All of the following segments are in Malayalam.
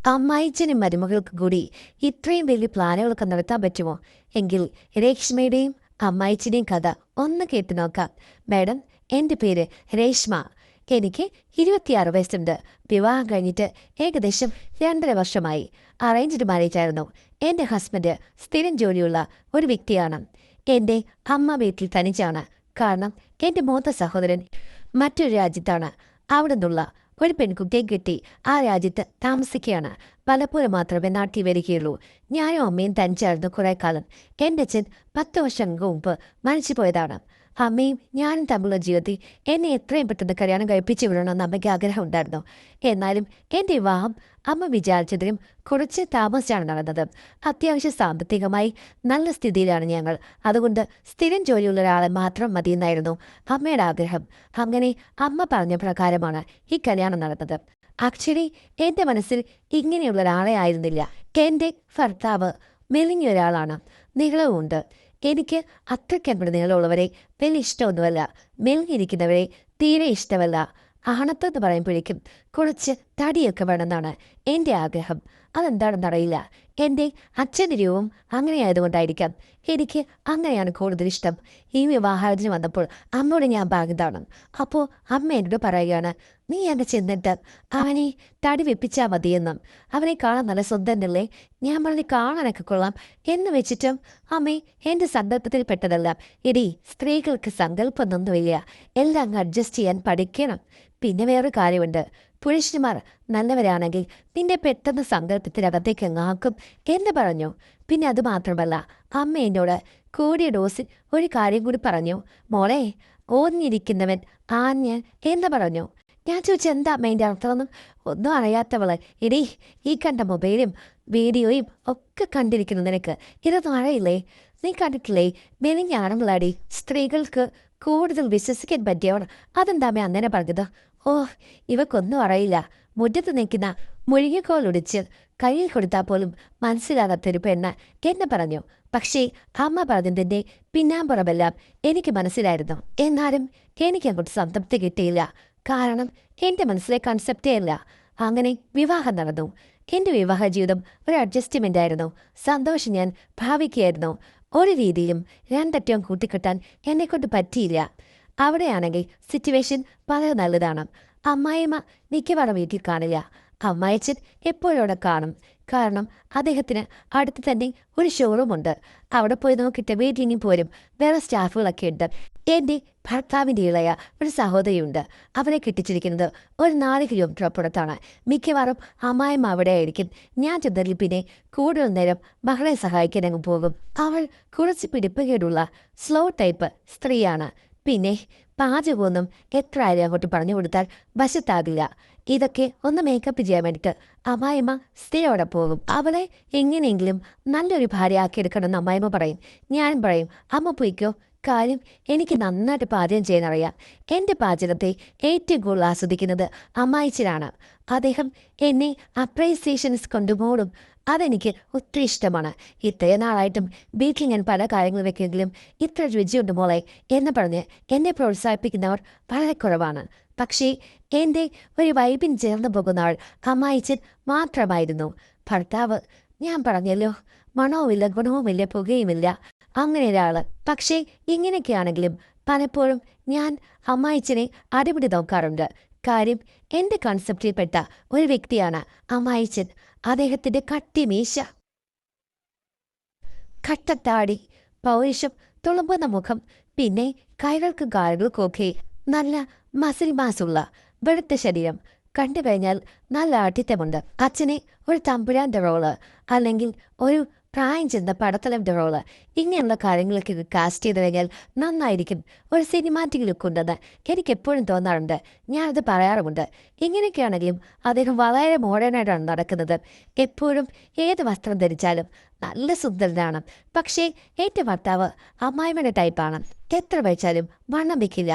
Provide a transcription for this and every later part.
അമ്മായിച്ചനും മരുമകൾക്ക് കൂടി ഇത്രയും വലിയ പ്ലാനുകളൊക്കെ നടത്താൻ പറ്റുമോ? എങ്കിൽ രേഷ്മയുടെയും അമ്മായിച്ചൻ്റെയും കഥ ഒന്ന് കേട്ടു നോക്കാം. മാഡം, എൻ്റെ പേര് രേഷ്മ. എനിക്ക് 26 വയസ്സുണ്ട്. വിവാഹം കഴിഞ്ഞിട്ട് ഏകദേശം 2.5 വർഷമായി. അറേഞ്ച്ഡ് മാരേജ് ആയിരുന്നു. എൻ്റെ ഹസ്ബൻഡ് സ്ഥിരം ജോലിയുള്ള ഒരു വ്യക്തിയാണ്. എൻ്റെ അമ്മ വീട്ടിൽ തനിച്ചാണ്. കാരണം എൻ്റെ മൂത്ത സഹോദരൻ മറ്റൊരു രാജ്യത്താണ്. അവിടെ നിന്നുള്ള ഒരു പെൺകുട്ടിയെ കിട്ടി ആ രാജ്യത്ത് താമസിക്കുകയാണ്. പലപ്പോഴും മാത്രമേ നാട്ടിൽ വരികയുള്ളൂ. ഞാനും അമ്മയും തനിച്ചായിരുന്നു കുറേ കാലം. എൻ്റെ അച്ഛൻ 10 വർഷങ്ങൾക്ക് മുമ്പ് മരിച്ചു പോയതാണ്. അമ്മയും ഞാനും തമ്മിലുള്ള ജീവിതത്തിൽ എന്നെ എത്രയും പെട്ടെന്ന് കല്യാണം കഴിപ്പിച്ചു വിടണമെന്ന് അമ്മയ്ക്ക് ആഗ്രഹം ഉണ്ടായിരുന്നു. എന്നാലും എൻ്റെ വിവാഹം അമ്മ വിചാരിച്ചതിലും കുറച്ച് താമസിച്ചാണ് നടന്നത്. അത്യാവശ്യം സാമ്പത്തികമായി നല്ല സ്ഥിതിയിലാണ് ഞങ്ങൾ. അതുകൊണ്ട് സ്ഥിരം ജോലിയുള്ള ഒരാളെ മാത്രം മതിയെന്നായിരുന്നു അമ്മയുടെ ആഗ്രഹം. അങ്ങനെ അമ്മ പറഞ്ഞ പ്രകാരമാണ് ഈ കല്യാണം നടന്നത്. ആക്ച്വലി എൻ്റെ മനസ്സിൽ ഇങ്ങനെയുള്ള ഒരാളെ ആയിരുന്നില്ല. എൻ്റെ ഭർത്താവ് മെലിഞ്ഞ ഒരാളാണ്, നീളവുമുണ്ട്. എനിക്ക് അത്രയ്ക്കങ്ങോട്ട് നീളമുള്ളവരെ വലിയ ഇഷ്ടമൊന്നുമല്ല. മെലിഞ്ഞിരിക്കുന്നവരെ തീരെ ഇഷ്ടമല്ല. ആണത്തെന്ന് പറയുമ്പോഴേക്കും കുറച്ച് തടിയൊക്കെ വേണമെന്നാണ് എൻ്റെ ആഗ്രഹം. അതെന്താണെന്നറിയില്ല. എൻ്റെ അച്ഛൻ്റെ രൂപം അങ്ങനെയായതുകൊണ്ടായിരിക്കാം എനിക്ക് അങ്ങനെയാണ് കൂടുതൽ ഇഷ്ടം. ഈ വിവാഹാലോചന വന്നപ്പോൾ അമ്മയോട് ഞാൻ പറഞ്ഞതാണ്. അപ്പോൾ അമ്മ എന്നോട് പറയുകയാണ്, നീ എന്നെ ചെന്നിട്ട് അവനെ തടി വെപ്പിച്ചാൽ മതിയെന്നും അവനെ കാണാൻ നല്ല സ്വന്തന്നല്ലേ. ഞാൻ പറഞ്ഞ് കാണാനൊക്കെ കൊള്ളാം എന്ന് വെച്ചിട്ടും അമ്മേ, എൻ്റെ സങ്കല്പത്തിൽ പെട്ടതല്ല. എടി, സ്ത്രീകൾക്ക് സങ്കല്പമൊന്നുമില്ല. എല്ലാം അങ്ങ് അഡ്ജസ്റ്റ് ചെയ്യാൻ പഠിക്കണം. പിന്നെ വേറൊരു കാര്യമുണ്ട്, പുരുഷന്മാർ നല്ലവരാണെങ്കിൽ നിന്റെ പെട്ടെന്ന് സങ്കല്പത്തിനകത്തേക്ക് അങ്ങാക്കും എന്ന് പറഞ്ഞു. പിന്നെ അത് മാത്രമല്ല, അമ്മ എന്നോട് കൂടിയ ഡോസിൽ ഒരു കാര്യം കൂടി പറഞ്ഞു. മോളെ, ഓഞ്ഞിരിക്കുന്നവൻ ആഞ്ഞ് എന്ന് പറഞ്ഞു. ഞാൻ ചോദിച്ചു, എന്താ അമ്മേൻ്റെ അർത്ഥമൊന്നും ഒന്നും അറിയാത്തവള്. എടീ, ഈ കണ്ട മൊബൈലും വീഡിയോയും ഒക്കെ കണ്ടിരിക്കുന്നു നിനക്ക്. ഇതൊന്നും അറിയില്ലേ? നീ കണ്ടിട്ടില്ലേ? മെലിഞ്ഞാണുള്ളടി സ്ത്രീകൾക്ക് കൂടുതൽ വിശ്വസിക്കാൻ പറ്റിയവർ. അതെന്താ അമ്മ അങ്ങനെ പറഞ്ഞത്? ഓ, ഇവക്കൊന്നും അറിയില്ല. മുറ്റത്ത് നിൽക്കുന്ന മുഴുകിക്കോലൊടിച്ച് കയ്യിൽ കൊടുത്താൽ പോലും മനസ്സിലാകാത്തൊരു പെണ്ണ് എന്ന് പറഞ്ഞു. പക്ഷേ അമ്മ പറഞ്ഞതിൻ്റെ പിന്നാമ്പുറമെല്ലാം എനിക്ക് മനസ്സിലായിരുന്നു. എന്നാലും എനിക്കങ്ങോട്ട് സംതൃപ്തി കിട്ടിയില്ല. കാരണം എൻ്റെ മനസ്സിലെ കൺസെപ്റ്റേ അല്ല. അങ്ങനെ വിവാഹം നടന്നു. എൻ്റെ വിവാഹ ജീവിതം ഒരു അഡ്ജസ്റ്റ്മെൻ്റ് ആയിരുന്നു. സന്തോഷം ഞാൻ ഭാവിക്കുകയായിരുന്നു. ഒരു രീതിയിലും രണ്ടറ്റവും കൂട്ടിക്കെട്ടാൻ എന്നെക്കൊണ്ട് പറ്റിയില്ല. അവിടെയാണെങ്കിൽ സിറ്റുവേഷൻ വളരെ നല്ലതാണ്. അമ്മായിമ്മ മിക്കവാറും വീട്ടിൽ കാണില്ല. അമ്മായച്ചൻ എപ്പോഴവിടെ കാണും. കാരണം അദ്ദേഹത്തിന് അടുത്ത് തന്നെ ഒരു ഷോറൂമുണ്ട്. അവിടെ പോയി നോക്കിയിട്ട് വീട്ടിലിനി പോരും വേറെ സ്റ്റാഫുകളൊക്കെ ഉണ്ട്. എൻ്റെ ഭർത്താവിൻ്റെ ഇളയ ഒരു സഹോദരിയുണ്ട്. അവരെ കെട്ടിച്ചിരിക്കുന്നത് ഒരു 4 കിലോമീറ്റർ അപ്പുറത്താണ്. മിക്കവാറും അമ്മായിമ്മ അവിടെ ആയിരിക്കും. ഞാൻ ചെന്നതിൽ പിന്നെ കൂടുതൽ നേരം മകളെ സഹായിക്കാൻ അങ്ങ് പോകും. അവൾ കുറച്ച് പിടിപ്പുകേടുള്ള സ്ലോ ടൈപ്പ് സ്ത്രീയാണ്. പിന്നെ പാചകമൊന്നും എത്ര ആരും അങ്ങോട്ട് പറഞ്ഞു കൊടുത്താൽ വശത്താകില്ല. ഇതൊക്കെ ഒന്ന് മേക്കപ്പ് ചെയ്യാൻ വേണ്ടിയിട്ട് അമ്മായിമ്മ സ്ഥിരയോടെ പോകും. അവളെ എങ്ങനെയെങ്കിലും നല്ലൊരു ഭാര്യ ആക്കിയെടുക്കണമെന്ന് അമ്മായിമ്മ പറയും. ഞാൻ പറയും, അമ്മ പോയിക്കോ. കാര്യം എനിക്ക് നന്നായിട്ട് പാചകം ചെയ്യാനറിയാം. എൻ്റെ പാചകത്തെ ഏറ്റവും കൂടുതൽ ആസ്വദിക്കുന്നത് അമ്മായിച്ചനാണ്. അദ്ദേഹം എന്നെ അപ്രൈസിയേഷൻസ് കൊണ്ടുപോകും. അതെനിക്ക് ഒത്തിരി ഇഷ്ടമാണ്. ഇത്രയും നാളായിട്ടും വീട്ടിൽ ഞാൻ പല കാര്യങ്ങൾ വെക്കെങ്കിലും ഇത്ര രുചിയുണ്ട് മോളെ എന്ന് പറഞ്ഞ് എന്നെ പ്രോത്സാഹിപ്പിക്കുന്നവർ വളരെ കുറവാണ്. പക്ഷേ എൻ്റെ ഒരു വൈബിൻ ചേർന്ന് പോകുന്ന ആൾ അമ്മായിച്ചൻ മാത്രമായിരുന്നു. ഭർത്താവ്, ഞാൻ പറഞ്ഞല്ലോ, മണവുമില്ല, ഗുണവുമില്ല, പുകയുമില്ല, അങ്ങനെ ഒരാൾ. പക്ഷേ ഇങ്ങനെയൊക്കെയാണെങ്കിലും പലപ്പോഴും ഞാൻ അമ്മായിച്ചനെ അടിപിടി നോക്കാറുണ്ട്. കാര്യം എൻ്റെ കൺസെപ്റ്റിൽപ്പെട്ട ഒരു വ്യക്തിയാണ് അമ്മായിച്ചൻ. അദ്ദേഹത്തിൻ്റെ കട്ടി മീശ, കട്ടത്താടി, പൗരുഷം തുളുമ്പുന്ന മുഖം, പിന്നെ കൈകൾക്ക് കാലുകൾക്കൊക്കെ നല്ല മസിൽ മാസുള്ള വെളുത്ത ശരീരം. കണ്ടു കഴിഞ്ഞാൽ നല്ല ആഠിത്യമുണ്ട്. അച്ഛനെ ഒരു തമ്പുരാൻ്റെ റോള് അല്ലെങ്കിൽ ഒരു പ്രായം ചെന്ന പടത്തലൻ്റെ റോള്, ഇങ്ങനെയുള്ള കാര്യങ്ങളൊക്കെ കാസ്റ്റ് ചെയ്ത് കഴിഞ്ഞാൽ നന്നായിരിക്കും. ഒരു സിനിമാറ്റിക് ലുക്ക് ഉണ്ടെന്ന് എനിക്കെപ്പോഴും തോന്നാറുണ്ട്. ഞാനത് പറയാറുമുണ്ട്. ഇങ്ങനെയൊക്കെയാണെങ്കിലും അദ്ദേഹം വളരെ മോഡേണായിട്ടാണ് നടക്കുന്നത്. എപ്പോഴും ഏത് വസ്ത്രം ധരിച്ചാലും നല്ല സുന്ദരനാണ്. പക്ഷേ എൻ്റെ ഭർത്താവ് അമ്മായിമ്മയുടെ ടൈപ്പാണ്. എത്ര കഴിച്ചാലും വണ്ണം വയ്ക്കില്ല.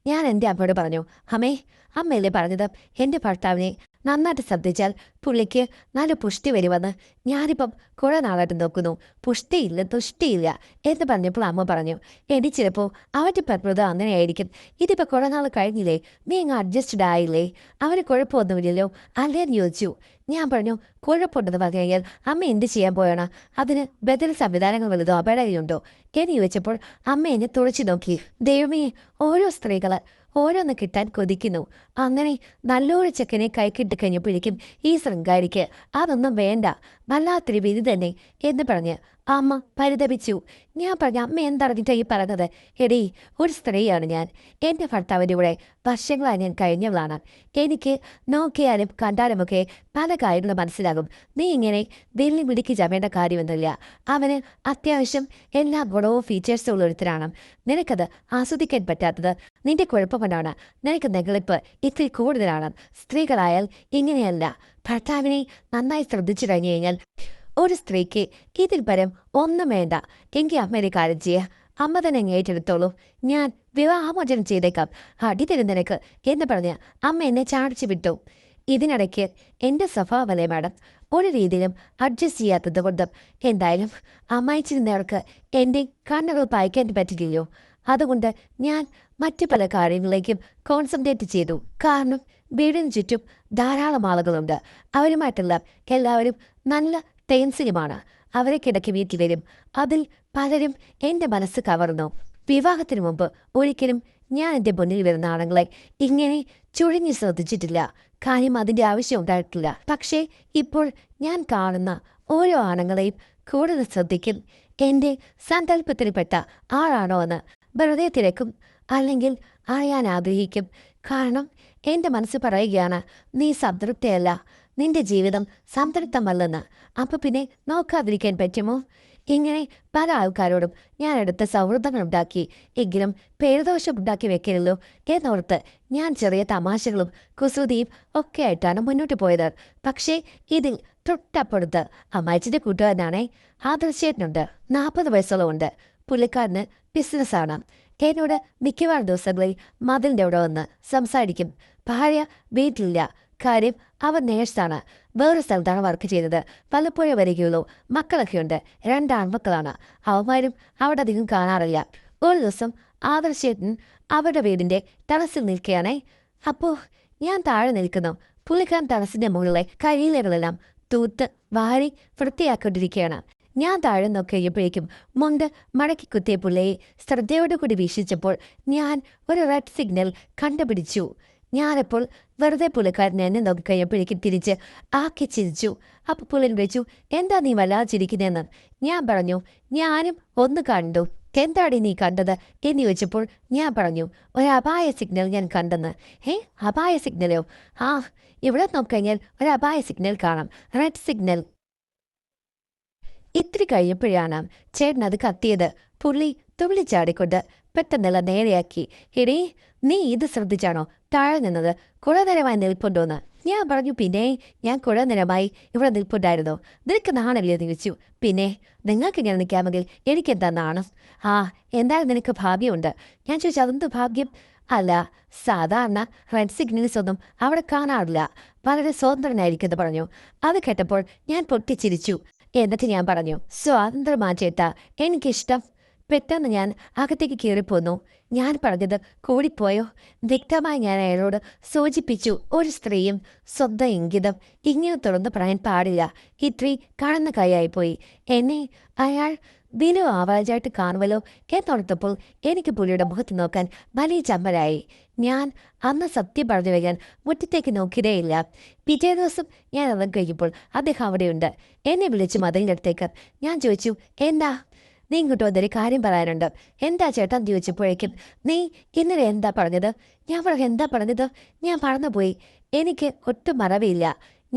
ഞാൻ എൻ്റെ അമ്മയോട് പറഞ്ഞു, അമ്മേ, അമ്മയല്ലേ പറഞ്ഞത് എൻ്റെ ഭർത്താവിനെ നന്നായിട്ട് ശ്രദ്ധിച്ചാൽ പുള്ളിക്ക് നല്ല പുഷ്ടി വരുമെന്ന്. ഞാനിപ്പം കുറെ നാളായിട്ട് നോക്കുന്നു, പുഷ്ടിയില്ല തുഷ്ടിയില്ല എന്ന് പറഞ്ഞപ്പോൾ അമ്മ പറഞ്ഞു, എടി ചിലപ്പോൾ അവൻ്റെ പ്രകൃതം അങ്ങനെയായിരിക്കും. ഇതിപ്പോൾ കുറെ നാൾ കഴിഞ്ഞില്ലേ, നീ അങ്ങ് അഡ്ജസ്റ്റഡ് ആയില്ലേ, അവന് കുഴപ്പമൊന്നുമില്ലല്ലോ അല്ലേന്ന് ചോദിച്ചു. ഞാൻ പറഞ്ഞു, കുഴപ്പമുണ്ടെന്ന് പറഞ്ഞു കഴിഞ്ഞാൽ അമ്മ എന്ത് ചെയ്യാൻ പോയാണ്, അതിന് ബദൽ സംവിധാനങ്ങൾ വലുതോ അപകടമുണ്ടോ എന്ന് ചോദിച്ചപ്പോൾ അമ്മ എന്നെ തുറച്ചു നോക്കി. ദൈവമേ, ഓരോ സ്ത്രീകൾ ഓരോന്ന് കിട്ടാൻ കൊതിക്കുന്നു. അങ്ങനെ നല്ലൊരു ചെക്കനെ കൈക്കിട്ട് കഴിഞ്ഞപ്പോഴേക്കും ഈ ശൃംഗാരിക്ക് അതൊന്നും വേണ്ട, വല്ലാത്തൊരു വിധി തന്നെ എന്ന് പറഞ്ഞ് അമ്മ പരിതപിച്ചു. ഞാൻ പറഞ്ഞു, അമ്മ എന്തറിഞ്ഞിട്ടാ ഈ പറഞ്ഞത്? എടീ, ഒരു സ്ത്രീയാണ് ഞാൻ. എൻ്റെ ഭർത്താവിൻ്റെ കൂടെ വർഷങ്ങളായി ഞാൻ കഴിഞ്ഞവളാണ്. എനിക്ക് നോക്കിയാലും കണ്ടാലുമൊക്കെ പല കാര്യങ്ങളും മനസ്സിലാകും. നീ ഇങ്ങനെ വെല്ലി മിടുക്കി ചമേണ്ട കാര്യമൊന്നുമില്ല. അവന് അത്യാവശ്യം എല്ലാ ഗുണവും ഫീച്ചേഴ്സും ഉള്ള ഒരുത്തരാണ്. നിനക്കത് ആസ്വദിക്കാൻ പറ്റാത്തത് നിന്റെ കുഴപ്പമെന്നാണ്. നിനക്ക് നെഗളിപ്പ് ഇത്തിരി കൂടുതലാണ്. സ്ത്രീകളായാൽ ഇങ്ങനെയല്ല. ഭർത്താവിനെ നന്നായി ശ്രദ്ധിച്ചു കഴിഞ്ഞു കഴിഞ്ഞാൽ ഒരു സ്ത്രീക്ക് ഇതിൽ പരം ഒന്നും വേണ്ട. എങ്കിൽ അമ്മയുടെ കാര്യം ചെയ്യുക, അമ്മ തന്നെ അങ്ങ് ഏറ്റെടുത്തോളൂ. ഞാൻ വിവാഹമോചനം ചെയ്തേക്കാം, അടി തരും നിനക്ക് എന്ന് പറഞ്ഞ് അമ്മ എന്നെ ചാടിച്ചു വിട്ടു. ഇതിനിടയ്ക്ക് എൻ്റെ സ്വഭാവമല്ലേ മാഡം, ഒരു രീതിയിലും അഡ്ജസ്റ്റ് ചെയ്യാത്തത് കൊണ്ടും എന്തായാലും അമ്മായിച്ചിരുന്നവർക്ക് എൻ്റെ കണ്ണുകൾ പായിക്കാൻ പറ്റില്ലല്ലോ. അതുകൊണ്ട് ഞാൻ മറ്റു പല കാര്യങ്ങളിലേക്കും കോൺസെൻട്രേറ്റ് ചെയ്തു. കാരണം വീടിന് ചുറ്റും ധാരാളം ആളുകളുണ്ട്. അവരുമായിട്ടെല്ലാം എല്ലാവരും നല്ല ടെൻസിലുമാണ്. അവരെ കിടക്കി വീട്ടിൽ വരും. അതിൽ പലരും എൻ്റെ മനസ്സ് കവർന്നു. വിവാഹത്തിന് മുമ്പ് ഒരിക്കലും ഞാൻ എൻ്റെ മുന്നിൽ വരുന്ന ആണുങ്ങളെ ഇങ്ങനെ ചുഴിഞ്ഞ് ശ്രദ്ധിച്ചിട്ടില്ല. കാര്യം അതിൻ്റെ ആവശ്യം ഉണ്ടായിട്ടില്ല. പക്ഷേ ഇപ്പോൾ ഞാൻ കാണുന്ന ഓരോ ആണുങ്ങളെയും കൂടുതൽ ശ്രദ്ധിക്കും. എൻ്റെ സങ്കല്പത്തിൽപ്പെട്ട ആളാണോ എന്ന് വെറുതെ തിരക്കും, അല്ലെങ്കിൽ അറിയാൻ ആഗ്രഹിക്കും. കാരണം എൻ്റെ മനസ്സ് പറയുകയാണ്, നീ സംതൃപ്തിയല്ല, നിന്റെ ജീവിതം സംതൃപ്തമല്ലെന്ന്. അപ്പം പിന്നെ നോക്കാതിരിക്കാൻ പറ്റുമോ? ഇങ്ങനെ പല ആൾക്കാരോടും ഞാൻ എടുത്ത സൗഹൃദങ്ങളുണ്ടാക്കി. എങ്കിലും പേരുദോഷം ഉണ്ടാക്കി വെക്കരുല്ലോ എന്നോർത്ത് ഞാൻ ചെറിയ തമാശകളും കുസൃതിയും ഒക്കെ ആയിട്ടാണ് മുന്നോട്ട് പോയത്. പക്ഷേ ഇതിൽ തൊട്ടപ്പുറത്ത് അമ്മായിച്ചിൻ്റെ കൂട്ടുകാരനാണേ ആദർശേട്ടനുണ്ട്. 40 വയസ്സോളമുണ്ട്. പുള്ളിക്കാരന് ബിസിനസ്സാണ്. എന്നോട് മിക്കവാറും ദിവസങ്ങളിൽ മതിലിൻ്റെ അവിടെ വന്ന് സംസാരിക്കും. ഭാര്യ വീട്ടിലില്ല. കാര്യം അവർ നേഴ്സാണ്, വേറെ സ്ഥലത്താണ് വർക്ക് ചെയ്തത്. പലപ്പോഴും വരികയുള്ളൂ. മക്കളൊക്കെയുണ്ട്, 2 ആൺമക്കളാണ്. അവന്മാരും അവിടെ അധികം കാണാറില്ല. ഒരു ദിവസം ആദർശേട്ടൻ അവരുടെ വീടിൻ്റെ ടെറസിൽ നിൽക്കുകയാണേ. അപ്പോൾ ഞാൻ താഴെ നിൽക്കുന്നു. പുള്ളിക്കാരൻ ടെറസിൻ്റെ മുകളിലെ കരിയിലകളെല്ലാം തൂത്ത് വാരി വൃത്തിയാക്കൊണ്ടിരിക്കുകയാണ്. ഞാൻ താഴെ നോക്കിയപ്പോഴേക്കും മുണ്ട് മടക്കി കുത്തിയ പുള്ളിയെ ശ്രദ്ധയോടുകൂടി വീക്ഷിച്ചപ്പോൾ ഞാൻ ഒരു റെഡ് സിഗ്നൽ കണ്ടുപിടിച്ചു. ഞാനപ്പോൾ വെറുതെ പുള്ളിക്കാരനെ എന്നെ നോക്കിക്കഴിഞ്ഞപ്പോഴേക്കും തിരിച്ച് ആക്കി ചിരിച്ചു. അപ്പോൾ പുള്ളിൻ വിളിച്ചു, എന്താ നീ വല്ലാതെ ചിരിക്കുന്നതെന്ന്. ഞാൻ പറഞ്ഞു, ഞാനും ഒന്ന് കണ്ടു. എന്താടി നീ കണ്ടത് എന്ന് ചോദിച്ചപ്പോൾ ഞാൻ പറഞ്ഞു, ഒരു അപായ സിഗ്നൽ ഞാൻ കണ്ടെന്ന്. അപായ സിഗ്നലോ? ആ, ഇവിടെ നോക്കിക്കഴിഞ്ഞാൽ ഒരു അപായ സിഗ്നൽ കാണാം, റെഡ് സിഗ്നൽ. ഇത്തിരി കഴിഞ്ഞപ്പോഴാണ് ചേട്ടൻ അത് കത്തിയത്. പുള്ളി തുള്ളിച്ചാടിക്കൊണ്ട് പെട്ടെന്നുള്ള നേരെയാക്കി. എടീ, നീ ഇത് ശ്രദ്ധിച്ചാണോ താഴെ നിന്നത്? കുറെ നേരമായി നിൽപ്പുണ്ടോന്ന്. ഞാൻ പറഞ്ഞു, പിന്നെ ഞാൻ കുറെ നേരമായി ഇവിടെ നിൽപ്പുണ്ടായിരുന്നോ? നിനക്ക് നാണല്ലേ എന്ന് ചോദിച്ചു. പിന്നെ നിങ്ങൾക്ക് ഇങ്ങനെ നിൽക്കാമെങ്കിൽ എനിക്കെന്താ നാണം? ആ, എന്തായാലും നിനക്ക് ഭാഗ്യമുണ്ട്. ഞാൻ ചോദിച്ചു, അതെന്ത് ഭാഗ്യം? അല്ല, സാധാരണ റെഡ് സിഗ്നൽസ് ഒന്നും അവിടെ കാണാറില്ല, വളരെ സ്വതന്ത്രനായിരിക്കുമെന്ന് പറഞ്ഞു. അത് കേട്ടപ്പോൾ ഞാൻ പൊട്ടിച്ചിരിച്ചു. എന്നിട്ട് ഞാൻ പറഞ്ഞു, സ്വാതന്ത്ര്യമാ ചേട്ടാ, എനിക്കിഷ്ടം. പെട്ടെന്ന് ഞാൻ അകത്തേക്ക് കയറിപ്പോന്നു. ഞാൻ പറഞ്ഞത് കൂടിപ്പോയോ? വ്യക്തമായി ഞാൻ അയാളോട് സൂചിപ്പിച്ചു, ഒരു സ്ത്രീയും സ്വന്തം ഇംഗിതം ഇങ്ങനെ തുറന്ന് പറയാൻ പാടില്ല. ഇത്രയും കടന്ന കൈയായിപ്പോയി. എന്നെ അയാൾ വിനു ആവാജായിട്ട് കാണുമല്ലോ എന്നോർത്തപ്പോൾ എനിക്ക് പുള്ളിയുടെ മുഖത്ത് നോക്കാൻ വലിയ ചമ്മലായി. ഞാൻ അന്ന് സത്യം പറഞ്ഞു വയ്ക്കാൻ മുറ്റത്തേക്ക് നോക്കിയതേയില്ല. പിറ്റേ ദിവസം ഞാൻ ഇറങ്ങി കഴിയുമ്പോൾ അദ്ദേഹം അവിടെയുണ്ട്. എന്നെ വിളിച്ചു മതിലിൻ്റെ അടുത്തേക്ക്. ഞാൻ ചോദിച്ചു, എന്താ? നീ ഇങ്ങോട്ട് വന്നൊരു കാര്യം പറയാനുണ്ട്. എന്താ ചേട്ടാ എന്ന് ചോദിച്ചപ്പോഴേക്കും, നീ ഇന്നലെ എന്താ പറഞ്ഞത്? ഞാൻ പറഞ്ഞു, എന്താ പറഞ്ഞത്? ഞാൻ മറന്നുപോയി. എനിക്ക് ഒട്ടും മറവിയില്ല.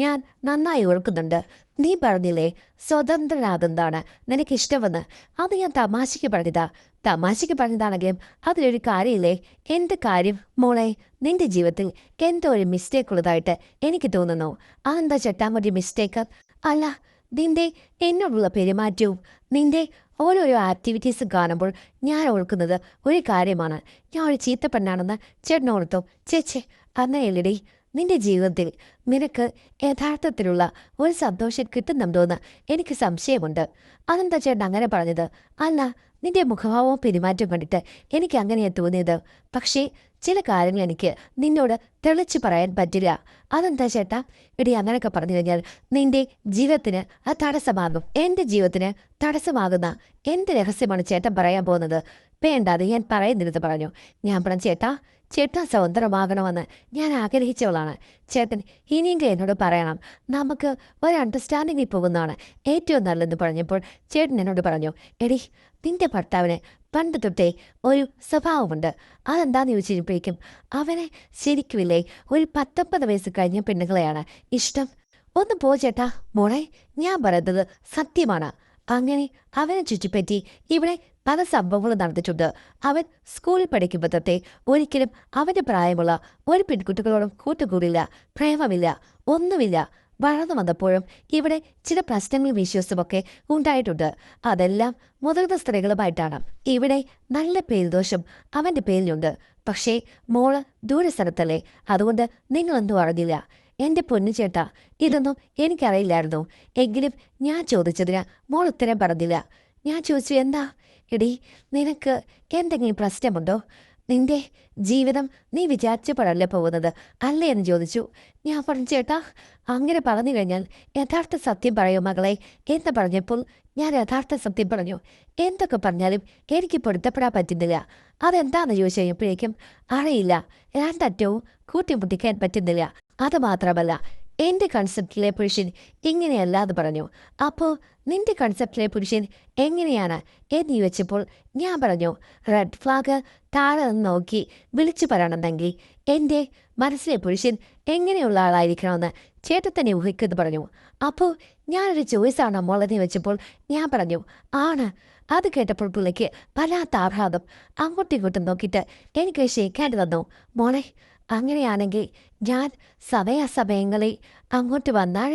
ഞാൻ നന്നായി ഓർക്കുന്നുണ്ട്. നീ പറഞ്ഞില്ലേ സ്വതന്ത്രനാകുന്നതാണ് നിനക്കിഷ്ടമെന്ന്. അത് ഞാൻ തമാശയ്ക്ക് പറഞ്ഞതാ. തമാശയ്ക്ക് പറഞ്ഞതാണെങ്കിലും അതിലൊരു കാര്യമില്ലേ? എന്ത് കാര്യം മോളെ? നിന്റെ ജീവിതത്തിൽ എന്തോ ഒരു മിസ്റ്റേക്ക് ഉള്ളതായിട്ട് എനിക്ക് തോന്നുന്നു. അതെന്താ ചേട്ടാ ഒരു മിസ്റ്റേക്ക്? അല്ല, നിന്റെ എന്നോടുള്ള പെരുമാറ്റവും നിന്റെ ഓരോരോ ആക്ടിവിറ്റീസും കാണുമ്പോൾ ഞാൻ ഓർക്കുന്നത് ഒരു കാര്യമാണ്. ഞാൻ ഒരു ചീത്ത പെണ്ണാണെന്ന് ചേട്ടൻ ഓർത്തോ? ചേച്ചേ, അങ്ങനെയല്ലടി, നിന്റെ ജീവിതത്തിൽ നിനക്ക് യഥാർത്ഥത്തിലുള്ള ഒരു സന്തോഷം കിട്ടുന്നുണ്ടോയെന്ന് എനിക്ക് സംശയമുണ്ട്. അതെന്താ ചേട്ടൻ അങ്ങനെ പറഞ്ഞത്? അല്ല, നിന്റെ മുഖഭാവവും പെരുമാറ്റവും കണ്ടിട്ട് എനിക്ക് അങ്ങനെയാണ് തോന്നിയത്. പക്ഷേ ചില കാര്യങ്ങൾ എനിക്ക് നിന്നോട് തെളിച്ചു പറയാൻ പറ്റില്ല. അതെന്താ ചേട്ടാ? എടി, അങ്ങനെയൊക്കെ പറഞ്ഞു കഴിഞ്ഞാൽ നിന്റെ ജീവിതത്തിന് അത് തടസ്സമാകും. എൻ്റെ ജീവിതത്തിന് തടസ്സമാകുന്ന എന്ത് രഹസ്യമാണ് ചേട്ടൻ പറയാൻ പോകുന്നത്? വേണ്ടാതെ ഞാൻ പറയുന്നില്ലെന്ന് പറഞ്ഞു. ഞാൻ പറഞ്ഞു, ചേട്ടാ സ്വതന്ത്രമാകണമെന്ന് ഞാൻ ആഗ്രഹിച്ചവളാണ്. ചേട്ടൻ ഇനിയെങ്കിലും എന്നോട് പറയണം. നമുക്ക് ഒരു അണ്ടർസ്റ്റാൻഡിങ്ങിൽ പോകുന്നതാണ് ഏറ്റവും നല്ലതെന്ന് പറഞ്ഞപ്പോൾ ചേട്ടൻ എന്നോട് പറഞ്ഞു, എടി, നിന്റെ ഭർത്താവിന് പണ്ട് തൊട്ടേ ഒരു സ്വഭാവമുണ്ട്. അതെന്താന്ന് ചോദിച്ചപ്പോഴേക്കും അവനെ ശരിക്കുമില്ലേ ഒരു 19 വയസ്സ് കഴിഞ്ഞ പെണ്ണുങ്ങളെയാണ് ഇഷ്ടം. ഒന്ന് പോ ചേട്ടാ. മോളെ, ഞാൻ പറയുന്നത് സത്യമാണ്. അങ്ങനെ അവനെ ചുറ്റിപ്പറ്റി ഇവിടെ പല സംഭവങ്ങളും നടന്നിട്ടുണ്ട്. അവൻ സ്കൂളിൽ പഠിക്കുമ്പോൾ തൊട്ടേ ഒരിക്കലും അവൻ്റെ പ്രായമുള്ള ഒരു പെൺകുട്ടികളോടും കൂട്ടുകൂടില്ല, പ്രേമമില്ല, ഒന്നുമില്ല. വളർന്നു വന്നപ്പോഴും ഇവിടെ ചില പ്രശ്നങ്ങളും വിശ്വാസമൊക്കെ ഉണ്ടായിട്ടുണ്ട്. അതെല്ലാം മുതിർന്ന സ്ത്രീകളുമായിട്ടാണ്. ഇവിടെ നല്ല പേരുദോഷം അവൻ്റെ പേരിലുണ്ട്. പക്ഷേ മോള് ദൂരസ്ഥലത്തല്ലേ, അതുകൊണ്ട് നിങ്ങളൊന്നും അറിഞ്ഞില്ല. എൻ്റെ പൊന്നു ചേട്ടാ, ഇതൊന്നും എനിക്കറിയില്ലായിരുന്നു. എങ്കിലും ഞാൻ ചോദിച്ചതിന് മോൾ ഉത്തരം പറഞ്ഞില്ല. ഞാൻ ചോദിച്ചു, എന്താ? എടി, നിനക്ക് എന്തെങ്കിലും പ്രശ്നമുണ്ടോ? നിന്റെ ജീവിതം നീ വിചാരിച്ചപ്പോഴല്ലേ പോകുന്നത്, അല്ലേ എന്ന് ചോദിച്ചു. ഞാൻ പറഞ്ഞു, ചേട്ടാ, അങ്ങനെ പറഞ്ഞു കഴിഞ്ഞാൽ യഥാർത്ഥ സത്യം പറയൂ മകളെ എന്ന് പറഞ്ഞപ്പോൾ ഞാൻ യഥാർത്ഥ സത്യം പറഞ്ഞു. എന്തൊക്കെ പറഞ്ഞാലും എനിക്ക് പൊരുത്തപ്പെടാൻ പറ്റുന്നില്ല. അതെന്താണെന്ന് ചോദിച്ചു കഴിഞ്ഞപ്പോഴേക്കും അറിയില്ല, രണ്ടറ്റവും കൂട്ടിമുട്ടിക്കാൻ പറ്റുന്നില്ല. അതുമാത്രമല്ല, എൻ്റെ കൺസെപ്റ്റിലെ പുരുഷൻ ഇങ്ങനെയല്ല എന്ന് പറഞ്ഞു. അപ്പോൾ നിന്റെ കൺസെപ്റ്റിലെ പുരുഷൻ എങ്ങനെയാണ് എന്ന് ചോദിച്ചപ്പോൾ ഞാൻ പറഞ്ഞു, റെഡ് ഫ്ലാഗ് താഴെ നിന്ന് നോക്കി വിളിച്ചു പറയണമെന്നെങ്കിൽ എൻ്റെ മനസ്സിലെ പുരുഷൻ എങ്ങനെയുള്ള ആളായിരിക്കണമെന്ന് ചേട്ടൻ തന്നെ ഊഹിക്കുമെന്ന് പറഞ്ഞു. അപ്പോൾ ഞാനൊരു ചോയ്സാണ് മോളെന്ന് വെച്ചപ്പോൾ ഞാൻ പറഞ്ഞു, ആണ്. അത് കേട്ടപ്പോൾ പുള്ളിക്ക് വല്ലാത്ത ആഹ്ലാദം. അങ്ങോട്ടും ഇങ്ങോട്ടും നോക്കിയിട്ട് എനിക്ക് ഷേക്കാൻഡ് തന്നു. മോളെ, അങ്ങനെയാണെങ്കിൽ ഞാൻ സമയാസമയങ്ങളിൽ അങ്ങോട്ട് വന്നാൽ?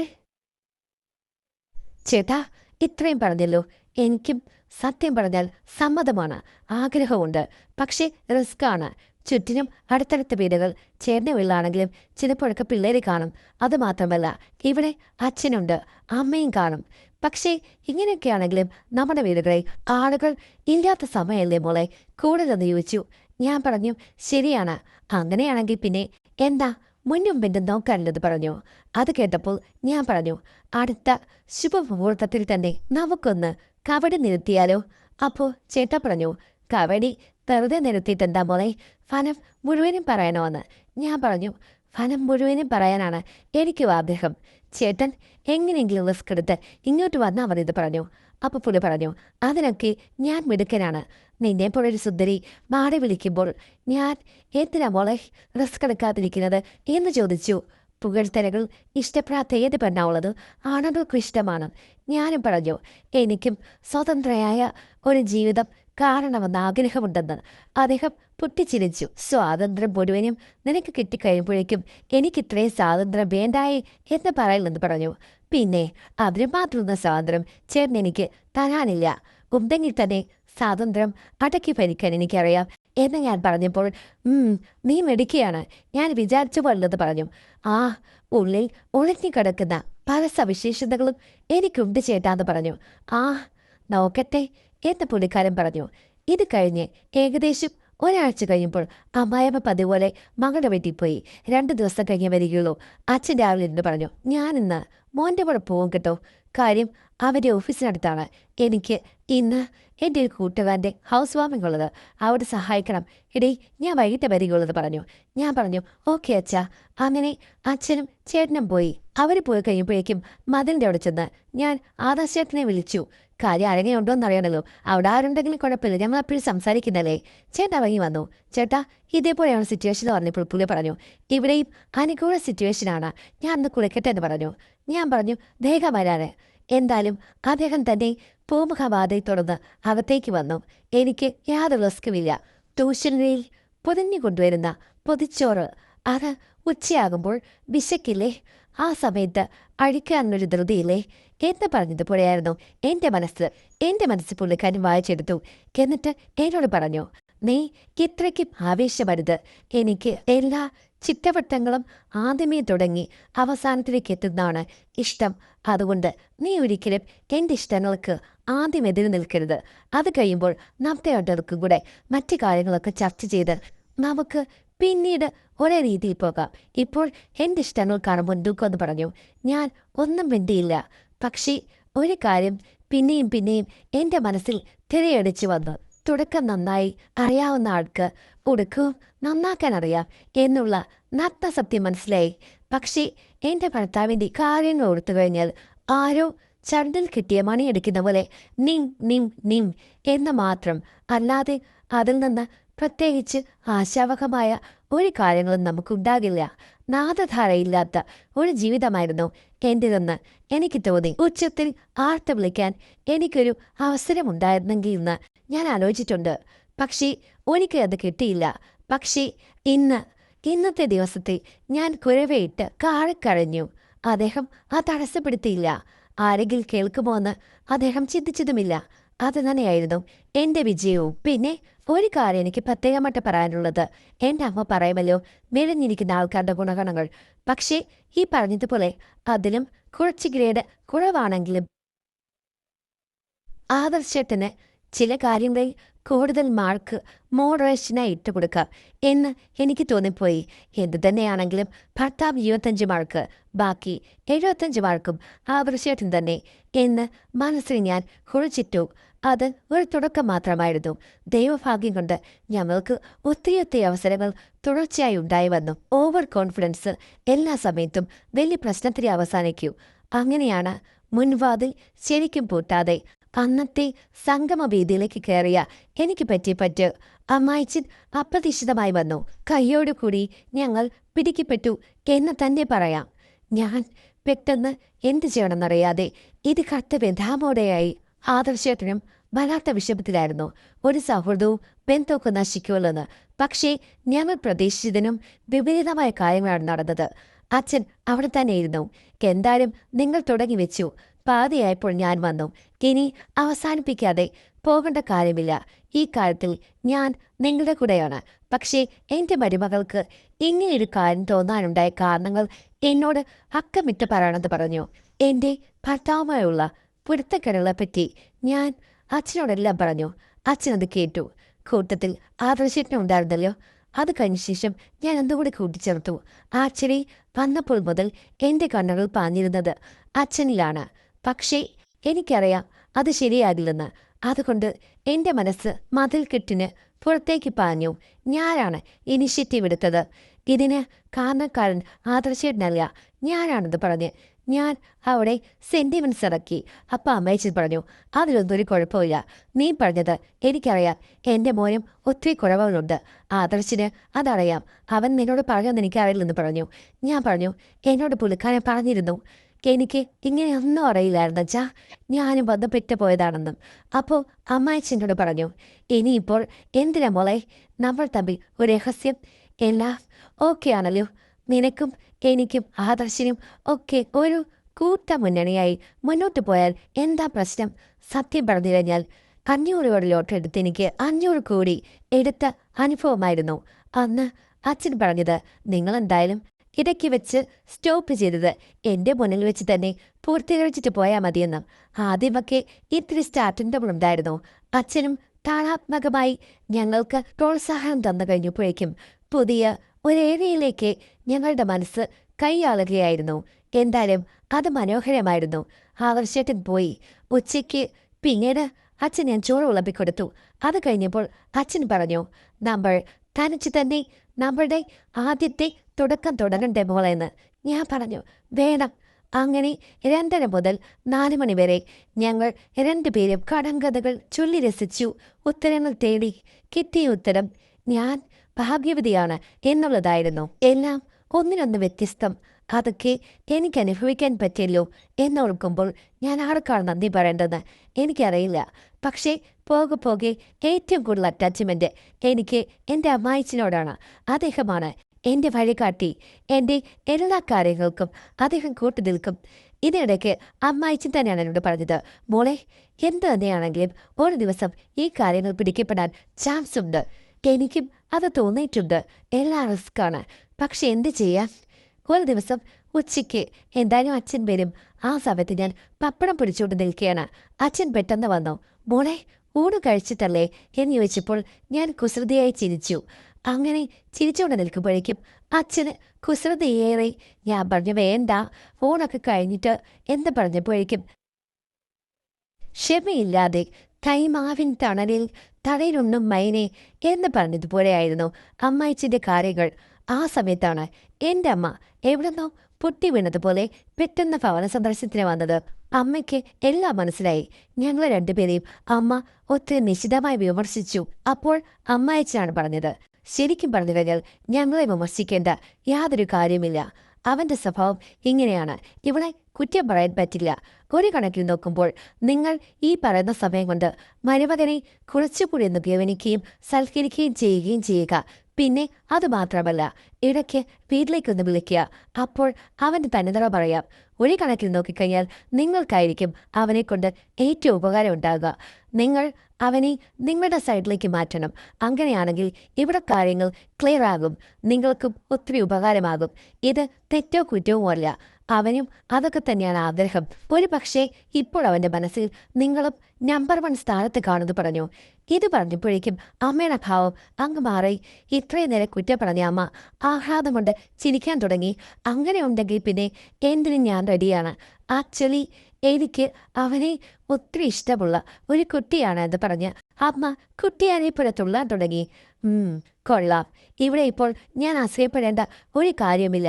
ചേട്ടാ, ഇത്രയും പറഞ്ഞല്ലോ. എനിക്കും സത്യം പറഞ്ഞാൽ സമ്മതമാണ്, ആഗ്രഹമുണ്ട്. പക്ഷേ റിസ്ക്കാണ്. ചുറ്റിനും അടുത്തടുത്ത വീടുകൾ ചേർന്ന വീട്ടിലാണെങ്കിലും ചിലപ്പോഴൊക്കെ പിള്ളേരെ കാണും. അതുമാത്രമല്ല, ഇവിടെ അച്ഛനുണ്ട്, അമ്മയും കാണും. പക്ഷേ ഇങ്ങനെയൊക്കെയാണെങ്കിലും നമ്മുടെ വീടുകളിൽ ആളുകൾ ഇല്ലാത്ത സമയമല്ലേ മോളെ കൂടുതലെന്ന് ചോദിച്ചു. ഞാൻ പറഞ്ഞു, ശരിയാണ്. അങ്ങനെയാണെങ്കിൽ പിന്നെ എന്താ മുന്നും പിന്നും നോക്കാനുള്ളത് പറഞ്ഞു. അത് കേട്ടപ്പോൾ ഞാൻ പറഞ്ഞു, അടുത്ത ശുഭമുഹൂർത്തത്തിൽ തന്നെ നമുക്കൊന്ന് കവടി നിരത്തിയാലോ? അപ്പോൾ ചേട്ട പറഞ്ഞു, കവടി വെറുതെ നിരത്തിയിട്ടെന്താ മോളെ, ഫലം മുഴുവനും പറയണോ എന്ന്. ഞാൻ പറഞ്ഞു, ഫലം മുഴുവനും പറയാനാണ് എനിക്കും ആഗ്രഹം. ചേട്ടൻ എങ്ങനെയെങ്കിലും റിസ്ക് എടുത്ത് ഇങ്ങോട്ട് വന്നാൽ മതി എന്ന് പറഞ്ഞു. അപ്പോൾ പുള്ളി പറഞ്ഞു, അതിനൊക്കെ ഞാൻ മിടുക്കനാണ്. നിന്നെപ്പോഴൊരു സുന്ദരി മാറി വിളിക്കുമ്പോൾ ഞാൻ എന്തിനാ മോളെ റിസ്ക് എടുക്കാതിരിക്കുന്നത് എന്ന് ചോദിച്ചു. പുകഴ്ത്തലുകൾ ഇഷ്ടപ്പെടാത്ത ഏത് പെണ്ണാവുള്ളത് ആണുകൾക്ക് ഇഷ്ടമാണ്. ഞാനും പറഞ്ഞു, എനിക്കും സ്വതന്ത്രയായ ഒരു ജീവിതം കാണണമെന്ന് ആഗ്രഹമുണ്ടെന്ന്. അദ്ദേഹം പൊട്ടിച്ചിരിച്ചു. സ്വാതന്ത്ര്യം മുഴുവനും നിനക്ക് കിട്ടിക്കഴിയുമ്പോഴേക്കും എനിക്കിത്രയും സ്വാതന്ത്ര്യം വേണ്ടായി എന്ന് പറയില്ലെന്ന് പറഞ്ഞു. പിന്നെ അതിന് മാത്രമുള്ള സ്വാതന്ത്ര്യം ചേർന്ന് എനിക്ക് തരാനില്ല. ഉണ്ടെങ്കിൽ തന്നെ സ്വാതന്ത്ര്യം അടക്കി ഭരിക്കാൻ എനിക്കറിയാം എന്ന് ഞാൻ പറഞ്ഞപ്പോൾ, നീ മെടുക്കിയാണ്, ഞാൻ വിചാരിച്ച പോലെന്ന് പറഞ്ഞു. ആ ഉള്ളിൽ ഒളിഞ്ഞുകിടക്കുന്ന പല സവിശേഷതകളും എനിക്കുണ്ട് ചേട്ടാന്ന് പറഞ്ഞു. ആ നോക്കട്ടെ എന്ന് പുള്ളിക്കാരൻ പറഞ്ഞു. ഇത് കഴിഞ്ഞ് ഏകദേശം ഒരാഴ്ച കഴിയുമ്പോൾ അമ്മായിയമ്മ പതിപോലെ മകളുടെ വീട്ടിൽ പോയി. 2 ദിവസം കഴിഞ്ഞ് വരികയുള്ളൂ. അച്ഛൻ രാവിലെ എന്ന് പറഞ്ഞു, ഞാനിന്ന് മോൻ്റെ കൂടെ പോകും കേട്ടോ. കാര്യം അവൻ്റെ ഓഫീസിനടുത്താണ്. എനിക്ക് ഇന്ന് എൻ്റെ ഒരു കൂട്ടുകാരൻ്റെ ഹൗസ് വാമിംഗ് ഉള്ളത്, അവിടെ സഹായിക്കണം. ഇടേ, ഞാൻ വൈകിട്ട് വരികയുള്ളത് പറഞ്ഞു. ഞാൻ പറഞ്ഞു, ഓക്കെ അച്ഛാ. അങ്ങനെ അച്ഛനും ചേട്ടനും പോയി. അവർ പോയി കഴിയുമ്പോഴേക്കും മതിലിൻ്റെ അവിടെ ചെന്ന് ഞാൻ ആദർശേട്ടനെ വിളിച്ചു. കാര്യം അരങ്ങയുണ്ടോ എന്നറിയണല്ലോ. അവിടെ ആരുണ്ടെങ്കിലും കുഴപ്പമില്ല, ഞങ്ങൾ എപ്പോഴും സംസാരിക്കുന്നല്ലേ. ചേട്ടാ ഇറങ്ങി വന്നു. ചേട്ടാ, ഇതേപോലെയാണ് സിറ്റുവേഷൻ പറഞ്ഞപ്പോൾ പുള്ളി പറഞ്ഞു, ഇവിടെയും അനുകൂല സിറ്റുവേഷനാണ്, ഞാൻ ഒന്ന് കുളിക്കട്ടെ എന്ന് പറഞ്ഞു. ഞാൻ പറഞ്ഞു, ദേഹം വരാന്. എന്തായാലും അദ്ദേഹം തന്നെ പൂമുഖവാതയെ തുടർന്ന് അകത്തേക്ക് വന്നു. എനിക്ക് യാതൊരു റിസ്ക്കുമില്ല. ട്യൂഷനിൽ പൊതിഞ്ഞു കൊണ്ടുവരുന്ന പൊതിച്ചോറ് അത് ഉച്ചയാകുമ്പോൾ വിശക്കില്ലേ, ആ സമയത്ത് അഴിക്കാനൊരു ധൃതിയില്ലേ എന്ന് പറഞ്ഞതുപോലെയായിരുന്നു എൻ്റെ മനസ്സ് പുള്ളിക്കാരൻ വായിച്ചെടുത്തു. എന്നിട്ട് എന്നോട് പറഞ്ഞു, നീ ഇത്രയ്ക്കും ആവേശമരുത്. എനിക്ക് എല്ലാ ചിട്ടവട്ടങ്ങളും ആദ്യമേ തുടങ്ങി അവസാനത്തിലേക്ക് എത്തുന്നതാണ് ഇഷ്ടം. അതുകൊണ്ട് നീ ഒരിക്കലും എൻ്റെ ഇഷ്ടങ്ങൾക്ക് ആദ്യം എതിര് നിൽക്കരുത്. അത് കഴിയുമ്പോൾ നമ്മുടെ ഒട്ടർക്കും കൂടെ മറ്റു കാര്യങ്ങളൊക്കെ ചർച്ച ചെയ്ത് നമുക്ക് പിന്നീട് ഒരേ രീതിയിൽ പോകാം. ഇപ്പോൾ എൻ്റെ ഇഷ്ടങ്ങൾക്കാണ് മുൻതൂക്കം എന്ന് പറഞ്ഞു. ഞാൻ ഒന്നും മിണ്ടിയില്ല. പക്ഷേ ഒരു കാര്യം പിന്നെയും പിന്നെയും എൻ്റെ മനസ്സിൽ തിരയടിച്ചു വന്നു. തുടക്കം നന്നായി അറിയാവുന്ന ആൾക്ക് ഒടുക്കവും നന്നാക്കാൻ അറിയാം എന്നുള്ള നഗ്ന സത്യം മനസ്സിലായി. പക്ഷേ എൻ്റെ ഭർത്താവിൻ്റെ കാര്യങ്ങൾ ഓർത്തു കഴിഞ്ഞാൽ ആരോ ചരടിൽ കിട്ടിയ മണിയടിക്കുന്ന പോലെ നിം നിം നിം എന്ന് മാത്രം. അല്ലാതെ അതിൽ നിന്ന് പ്രത്യേകിച്ച് ആശാവഹമായ ഒരു കാര്യങ്ങളും നമുക്കുണ്ടാകില്ല. നാദധാരയില്ലാത്ത ഒരു ജീവിതമായിരുന്നു എൻ്റെതെന്ന് എനിക്ക് തോന്നി. ഉച്ചത്തിൽ ആർത്ത് വിളിക്കാൻ എനിക്കൊരു അവസരമുണ്ടായിരുന്നെങ്കിൽ എന്ന് ഞാൻ ആലോചിച്ചിട്ടുണ്ട്. പക്ഷേ ഒരിക്കലും അത് കിട്ടിയില്ല. പക്ഷേ ഇന്നത്തെ ദിവസത്തെ ഞാൻ കുരവയിട്ട് കാറിക്കരഞ്ഞു. അദ്ദേഹം ആ തടസ്സപ്പെടുത്തിയില്ല. ആരെങ്കിലും കേൾക്കുമോ എന്ന് അദ്ദേഹം ചിന്തിച്ചതുമില്ല. അത് തന്നെയായിരുന്നു എൻ്റെ വിജയവും. പിന്നെ ഒരു കാര്യം എനിക്ക് പ്രത്യേകമായിട്ട് പറയാനുള്ളത്, എൻ്റെ അമ്മ പറയുമല്ലോ മെലിഞ്ഞിരിക്കുന്ന ആൾക്കാരുടെ ഗുണഗണങ്ങൾ. പക്ഷേ ഈ പറഞ്ഞതുപോലെ അതിലും കുറച്ച് ഗ്രേഡ് കുറവാണെങ്കിലും ആദർശത്തിന് ചില കാര്യങ്ങളിൽ കൂടുതൽ മാർക്ക് മോഡറേഷനായി ഇട്ടുകൊടുക്കാം എന്ന് എനിക്ക് തോന്നിപ്പോയി. എന്തു തന്നെയാണെങ്കിലും ഭർത്താവ് 25 മാർക്ക്, ബാക്കി 75 മാർക്കും ആദർശേട്ടൻ തന്നെ എന്ന് മനസ്സിൽ ഞാൻ കുറിച്ചിട്ടു. അത് ഒരു തുടക്കം മാത്രമായിരുന്നു. ദൈവഭാഗ്യം കൊണ്ട് ഞങ്ങൾക്ക് ഒത്തിരി അവസരങ്ങൾ തുടർച്ചയായി ഉണ്ടായി വന്നു. ഓവർ കോൺഫിഡൻസ് എല്ലാ സമയത്തും വലിയ പ്രശ്നത്തിന് അവസാനിക്കൂ. അങ്ങനെയാണ് മുൻവാതിൽ ശരിക്കും പൂട്ടാതെ അന്നത്തെ സംഗമവേദിയിലേക്ക് കയറിയ എനിക്ക് പറ്റി അമ്മായിച്ചൻ അപ്രതീക്ഷിതമായി വന്നു. കയ്യോടുകൂടി ഞങ്ങൾ പിടിക്കപ്പെട്ടു എന്ന് തന്നെ പറയാം. ഞാൻ പെട്ടെന്ന് എന്തു ചെയ്യണമെന്നറിയാതെ ഇത് കർത്തവ്യധാമോടെയായി. ആദർശേട്ടനും വല്ലാത്ത വിഷമത്തിലായിരുന്നു. ഒരു സൗഹൃദവും ബന്ധമൊക്കെ നശിക്കുമല്ലോന്ന്. പക്ഷേ ഞങ്ങൾ പ്രതീക്ഷിച്ചതിനും വിപരീതമായ കാര്യങ്ങളാണ് നടന്നത്. അച്ഛൻ അവിടെ തന്നെയിരുന്നു. എന്തായാലും നിങ്ങൾ തുടങ്ങി വെച്ചു. പാതിയായപ്പോൾ ഞാൻ വന്നു. ഇനി അവസാനിപ്പിക്കാതെ പോകേണ്ട കാര്യമില്ല. ഈ കാര്യത്തിൽ ഞാൻ നിങ്ങളുടെ കൂടെയാണ്. പക്ഷേ എൻ്റെ മരുമകൾക്ക് ഇങ്ങനെയൊരു കാര്യം തോന്നാനുണ്ടായ കാരണങ്ങൾ എന്നോട് അക്കമിട്ട് പറയണമെന്ന് പറഞ്ഞു. എൻ്റെ ഭർത്താവുമായുള്ള പൊരുത്തക്കേടുകളെപ്പറ്റി ഞാൻ അച്ഛനോടെല്ലാം പറഞ്ഞു. അച്ഛനത് കേട്ടു. കൂട്ടത്തിൽ ആദർശേട്ടനുണ്ടായിരുന്നല്ലോ. അത് കഴിഞ്ഞ ശേഷം ഞാൻ എന്തുകൂടി കൂട്ടിച്ചേർത്തു. ആച്ചരി വന്നപ്പോൾ മുതൽ എൻ്റെ കണ്ണുകൾ പാഞ്ഞിരുന്നത് അച്ഛനിലാണ്. പക്ഷേ എനിക്കറിയാം അത് ശരിയാകില്ലെന്ന്. അതുകൊണ്ട് എൻ്റെ മനസ്സ് മതിൽക്കെട്ടിന് പുറത്തേക്ക് പാഞ്ഞു. ഞാനാണ് ഇനിഷ്യേറ്റീവ് എടുത്തത്. ഇതിന് കാരണക്കാരൻ ആദർശേട്ടനല്ല, ഞാനാണെന്ന് പറഞ്ഞ് ഞാൻ അവിടെ സെൻറ്റിമെൻറ്റ്സ് ഇറക്കി. അപ്പം അമ്മയച്ചൻ പറഞ്ഞു, അതിലൊന്നും ഒരു കുഴപ്പമില്ല. നീ പറഞ്ഞത് എനിക്കറിയാം. എൻ്റെ മോനും ഒത്തിരി കുറവുകളുണ്ട്. ആദർശിന് അതറിയാം. അവൻ നിന്നോട് പറഞ്ഞതെന്ന് എനിക്കറിയില്ലെന്ന് പറഞ്ഞു. ഞാൻ പറഞ്ഞു, എന്നോട് പുള്ളിക്കാരൻ പറഞ്ഞിരുന്നു. എനിക്ക് ഇങ്ങനെയൊന്നും അറിയില്ലായിരുന്നു അച്ഛാ, ഞാനും ബന്ധപ്പെട്ട് പോയതാണെന്നും. അപ്പോൾ അമ്മായിച്ചനോട് പറഞ്ഞു, ഇനിയിപ്പോൾ എന്തിനാ മോളെ നമ്മൾ തമ്മിൽ ഒരു രഹസ്യം? എല്ലാം ഓക്കെ ആണല്ലോ. നിനക്കും എനിക്കും ആദർശിനും ഒക്കെ ഒരു കൂട്ടമുന്നണിയായി മുന്നോട്ട് പോയാൽ എന്താ പ്രശ്നം? സത്യം പറഞ്ഞു കഴിഞ്ഞാൽ 500 കോടി ലോട്ടറി എടുത്ത് എനിക്ക് 500 കോടി എടുത്ത അനുഭവമായിരുന്നു അന്ന് അച്ഛൻ പറഞ്ഞത്. നിങ്ങളെന്തായാലും ഇടയ്ക്ക് വെച്ച് സ്റ്റോപ്പ് ചെയ്തത് എൻ്റെ മുന്നിൽ വെച്ച് തന്നെ പൂർത്തീകരിച്ചിട്ട് പോയാൽ മതിയെന്നും. ആദ്യമൊക്കെ ഇത്തിരി സ്റ്റാർട്ടിൻ്റെ ഉണ്ടായിരുന്നു. അച്ഛനും താളാത്മകമായി ഞങ്ങൾക്ക് പ്രോത്സാഹനം തന്നു കഴിഞ്ഞപ്പോഴേക്കും പുതിയ ഒരേരിയയിലേക്ക് ഞങ്ങളുടെ മനസ്സ് കൈയാളുകയായിരുന്നു. എന്തായാലും അത് മനോഹരമായിരുന്നു. ആദർശേട്ടൻ പോയി. ഉച്ചയ്ക്ക് പിന്നീട് അച്ഛൻ ഞാൻ ചോറ് വിളമ്പിക്കൊടുത്തു. അത് കഴിഞ്ഞപ്പോൾ അച്ഛൻ പറഞ്ഞു, നമ്മൾ തനിച്ച് തന്നെ നമ്മളുടെ ആദ്യത്തെ തുടക്കം തുടങ്ങണ്ടേ മോളെന്ന്. ഞാൻ പറഞ്ഞു, വേണം. അങ്ങനെ 2:30 മുതൽ 4 മണി വരെ ഞങ്ങൾ 2 പേരും കടങ്കഥകൾ ചൊല്ലി രസിച്ചു. ഉത്തരങ്ങൾ തേടി. കിട്ടിയ ഉത്തരം ഞാൻ ഭാഗ്യവതിയാണ് എന്നുള്ളതായിരുന്നു. എല്ലാം ഒന്നിനൊന്ന് വ്യത്യസ്തം. അതൊക്കെ എനിക്ക് അനുഭവിക്കാൻ പറ്റിയല്ലോ എന്നോർക്കുമ്പോൾ ഞാൻ ആർക്കാണ് നന്ദി പറയേണ്ടതെന്ന് എനിക്കറിയില്ല. പക്ഷേ പോകെ ഏറ്റവും കൂടുതൽ അറ്റാച്ച്മെൻറ്റ് എനിക്ക് എൻ്റെ അമ്മായിച്ചനോടാണ്. അദ്ദേഹമാണ് എൻ്റെ വഴികാട്ടി. എൻ്റെ എല്ലാ കാര്യങ്ങൾക്കും അദ്ദേഹം കൂട്ടു നിൽക്കും. ഇതിനിടയ്ക്ക് അമ്മായിച്ചൻ തന്നെയാണ് എന്നോട് പറഞ്ഞത്, മോളെ എന്ത് തന്നെയാണെങ്കിലും ഒരു ദിവസം ഈ കാര്യങ്ങൾ പിടിക്കപ്പെടാൻ ചാൻസ് ഉണ്ട്. എനിക്കും അത് തോന്നിയിട്ടുണ്ട്. എല്ലാം റിസ്ക്കാണ്. പക്ഷെ എന്ത് ചെയ്യാൻ? ഒരു ദിവസം ഉച്ചയ്ക്ക് എന്തായാലും അച്ഛൻ വരും. ആ സമയത്ത് ഞാൻ പപ്പടം പിടിച്ചുകൊണ്ട് നിൽക്കുകയാണ്. അച്ഛൻ പെട്ടെന്ന് വന്നു. മോളെ, ഊണ് കഴിച്ചിട്ടല്ലേ എന്ന് ചോദിച്ചപ്പോൾ ഞാൻ കുസൃതിയായി ചിരിച്ചു. അങ്ങനെ ചിരിച്ചുകൊണ്ട് നിൽക്കുമ്പോഴേക്കും അച്ഛന് കുസൃതിയേറെ. ഞാൻ പറഞ്ഞു വേണ്ട, ഊണൊക്കെ കഴിഞ്ഞിട്ട് എന്ന് പറഞ്ഞപ്പോഴേക്കും ക്ഷമയില്ലാതെ കൈമാവിൻ തണലിൽ തടയിലൊന്നും മൈനെ എന്ന് പറഞ്ഞതുപോലെയായിരുന്നു അമ്മായിച്ചിന്റെ കാര്യങ്ങൾ. ആ സമയത്താണ് എൻ്റെ അമ്മ എവിടെന്നോ പൊട്ടി വീണതുപോലെ പെട്ടെന്ന് ഭവന സന്ദർശനത്തിന് വന്നത്. അമ്മയ്ക്ക് എല്ലാം മനസ്സിലായി. ഞങ്ങൾ രണ്ടുപേരെയും അമ്മ ഒത്തിരി നിശിതമായി വിമർശിച്ചു. അപ്പോൾ അമ്മായിച്ചാണ് പറഞ്ഞത്, ശരിക്കും പറഞ്ഞു കഴിഞ്ഞാൽ ഞങ്ങളെ വിമർശിക്കേണ്ട യാതൊരു കാര്യമില്ല. അവന്റെ സ്വഭാവം ഇങ്ങനെയാണ്. ഇവിടെ കുറ്റം പറയാൻ പറ്റില്ല. ഒരു കണക്കിൽ നോക്കുമ്പോൾ നിങ്ങൾ ഈ പറയുന്ന സമയം കൊണ്ട് മരുമകനെ കുറച്ചുകൂടി ഒന്ന് ഗവനിക്കുകയും സൽക്കരിക്കുകയും ചെയ്യുകയും ചെയ്യുക. പിന്നെ അതുമാത്രമല്ല, ഇടയ്ക്ക് വീട്ടിലേക്കൊന്ന് വിളിക്കുക. അപ്പോൾ അവൻ്റെ തനിനിറ പറയാം. ഒരു കണക്കിൽ നോക്കിക്കഴിഞ്ഞാൽ നിങ്ങൾക്കായിരിക്കും അവനെക്കൊണ്ട് ഏറ്റവും ഉപകാരം ഉണ്ടാകുക. നിങ്ങൾ അവനെ നിങ്ങളുടെ സൈഡിലേക്ക് മാറ്റണം. അങ്ങനെയാണെങ്കിൽ ഇവിടെ കാര്യങ്ങൾ ക്ലിയർ ആകും. നിങ്ങൾക്കും ഒത്തിരി ഉപകാരമാകും. ഇത് തെറ്റോ കുറ്റവും അല്ല. അവനും അതൊക്കെ തന്നെയാണ് ആഗ്രഹം. ഒരു പക്ഷേ ഇപ്പോൾ അവൻ്റെ മനസ്സിൽ നിങ്ങളും നമ്പർ 1 സ്ഥാനത്ത് കാണുന്നു പറഞ്ഞു. ഇത് പറഞ്ഞപ്പോഴേക്കും അമ്മയുടെ ഭാവം അങ്ങ് മാറി. ഇത്രയും നേരം കുറ്റം പറഞ്ഞ അമ്മ ആഹ്ലാദം കൊണ്ട് ചിരിക്കാൻ തുടങ്ങി. അങ്ങനെ ഉണ്ടെങ്കിൽ പിന്നെ എന്തിനും ഞാൻ റെഡിയാണ്. ആക്ച്വലി എനിക്ക് അവനെ ഒത്തിരി ഇഷ്ടമുള്ള ഒരു കുട്ടിയാണ് എന്ന് പറഞ്ഞ് അമ്മ കുട്ടിയാനെ പോലെ തുള്ളാൻ തുടങ്ങി. കൊള്ളാം. ഇവിടെ ഇപ്പോൾ ഞാൻ ആശ്രയപ്പെടേണ്ട ഒരു കാര്യമില്ല.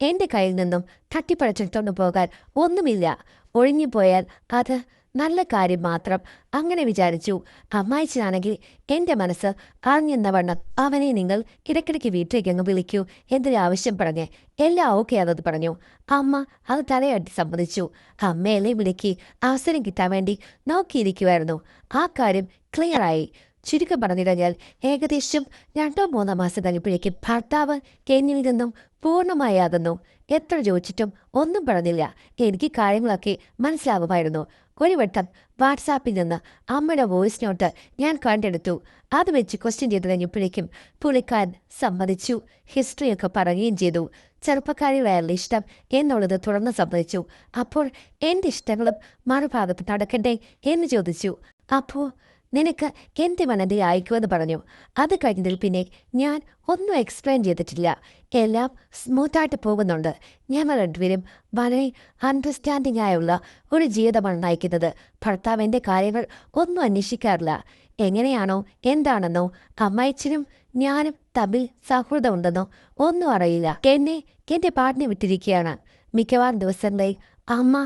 എൻ്റെ കയ്യിൽ നിന്നും തട്ടിപ്പറിച്ചെടുത്തോണ്ട് പോകാൻ ഒന്നുമില്ല. ഒഴിഞ്ഞു പോയാൽ അത് നല്ല കാര്യം മാത്രം. അങ്ങനെ വിചാരിച്ചു. അമ്മായിച്ചനാണെങ്കിൽ എൻ്റെ മനസ്സ് അറിഞ്ഞെന്നവണ്ണം അവനെ നിങ്ങൾ ഇടയ്ക്കിടയ്ക്ക് വീട്ടിലേക്ക് അങ്ങ് വിളിക്കൂ എന്നൊരു ആവശ്യം പറഞ്ഞ് എല്ലാം ഓക്കെ ആണെന്ന് പറഞ്ഞു. അമ്മ അത് തലയാട്ടി സമ്മതിച്ചു. അമ്മയല്ലേ വിളിക്ക്, അവസരം കിട്ടാൻ വേണ്ടി നോക്കിയിരിക്കുമായിരുന്നു. ആ കാര്യം ക്ലിയറായി. ചുരുക്കം പറഞ്ഞിടഞ്ഞാൽ ഏകദേശം 2-3 മാസം കഴിഞ്ഞപ്പോഴേക്കും ഭർത്താവ് എന്നിൽ നിന്നും പൂർണ്ണമായി അകന്നു. എത്ര ചോദിച്ചിട്ടും ഒന്നും പറഞ്ഞില്ല. എനിക്ക് കാര്യങ്ങളൊക്കെ മനസ്സിലാകുമായിരുന്നു. ഒരു വട്ടം വാട്സാപ്പിൽ നിന്ന് അമ്മയുടെ വോയിസ് നോട്ട് ഞാൻ കണ്ടെടുത്തു. അത് വെച്ച് ക്വസ്റ്റ്യൻ ചെയ്ത് കഴിഞ്ഞപ്പോഴേക്കും പുള്ളിക്കാരൻ സമ്മതിച്ചു. ഹിസ്റ്ററിയൊക്കെ പറയുകയും ചെയ്തു. ചെറുപ്പക്കാരികളായുള്ള ഇഷ്ടം എന്നുള്ളത് തുറന്ന് സമ്മതിച്ചു. അപ്പോൾ എൻ്റെ ഇഷ്ടങ്ങളും മറുഭാഗത്ത് നടക്കണ്ടേ എന്ന് ചോദിച്ചു. അപ്പോൾ നിനക്ക് എൻ്റെ മനസ്സിൽ അയക്കുമെന്ന് പറഞ്ഞു. അത് കഴിഞ്ഞതിൽ പിന്നെ ഞാൻ ഒന്നും എക്സ്പ്ലെയിൻ ചെയ്തിട്ടില്ല. എല്ലാം സ്മൂത്തായിട്ട് പോകുന്നുണ്ട്. ഞങ്ങൾ രണ്ടുപേരും വളരെ അണ്ടർസ്റ്റാൻഡിംഗ് ആയുള്ള ഒരു ജീവിതമാണ് നയിക്കുന്നത്. ഭർത്താവിൻ്റെ കാര്യങ്ങൾ ഒന്നും അന്വേഷിക്കാറില്ല. എങ്ങനെയാണോ എന്താണെന്നോ അമ്മായിച്ചനും ഞാനും തമ്മിൽ സൗഹൃദമുണ്ടെന്നോ ഒന്നും അറിയില്ല. എന്നെ എൻ്റെ പാട്ടിനെ വിട്ടിരിക്കുകയാണ്. മിക്കവാറും ദിവസങ്ങളിൽ അമ്മ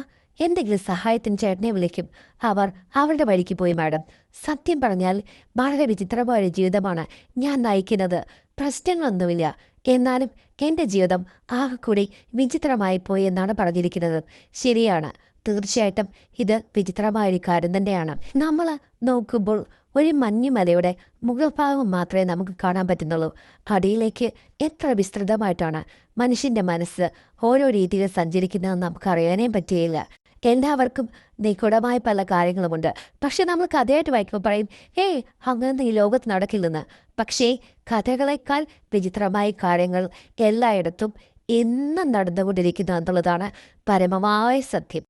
എന്തെങ്കിലും സഹായത്തിന് ചേട്ടനെ വിളിക്കും. അവർ അവരുടെ വഴിക്ക് പോയി. മാഡം, സത്യം പറഞ്ഞാൽ വളരെ വിചിത്രമായ ജീവിതമാണ് ഞാൻ നയിക്കുന്നത്. പ്രശ്നങ്ങളൊന്നുമില്ല. എന്നാലും എൻ്റെ ജീവിതം ആകെക്കൂടി വിചിത്രമായി പോയി എന്നാണ് പറഞ്ഞിരിക്കുന്നത്. ശരിയാണ്, തീർച്ചയായിട്ടും ഇത് വിചിത്രമായൊരു കാര്യം തന്നെയാണ്. നമ്മൾ നോക്കുമ്പോൾ ഒരു മഞ്ഞുമലയുടെ മുകൾഭാഗം മാത്രമേ നമുക്ക് കാണാൻ പറ്റുന്നുള്ളൂ. അടിയിലേക്ക് എത്ര വിസ്തൃതമായിട്ടാണ് മനുഷ്യൻ്റെ മനസ്സ് ഓരോ രീതിയിൽ സഞ്ചരിക്കുന്നതെന്ന് നമുക്കറിയാനേ പറ്റുകയില്ല. എല്ലാവർക്കും നിഗൂഢമായ പല കാര്യങ്ങളുമുണ്ട്. പക്ഷെ നമ്മൾ കഥയായിട്ട് വായിക്കുമ്പോൾ പറയും, അങ്ങനത്തെ ഈ ലോകത്ത് നടക്കില്ലെന്ന്. പക്ഷേ കഥകളെക്കാൾ വിചിത്രമായ കാര്യങ്ങൾ എല്ലായിടത്തും എന്നും നടന്നുകൊണ്ടിരിക്കുന്നു എന്നുള്ളതാണ് പരമമായ സത്യം.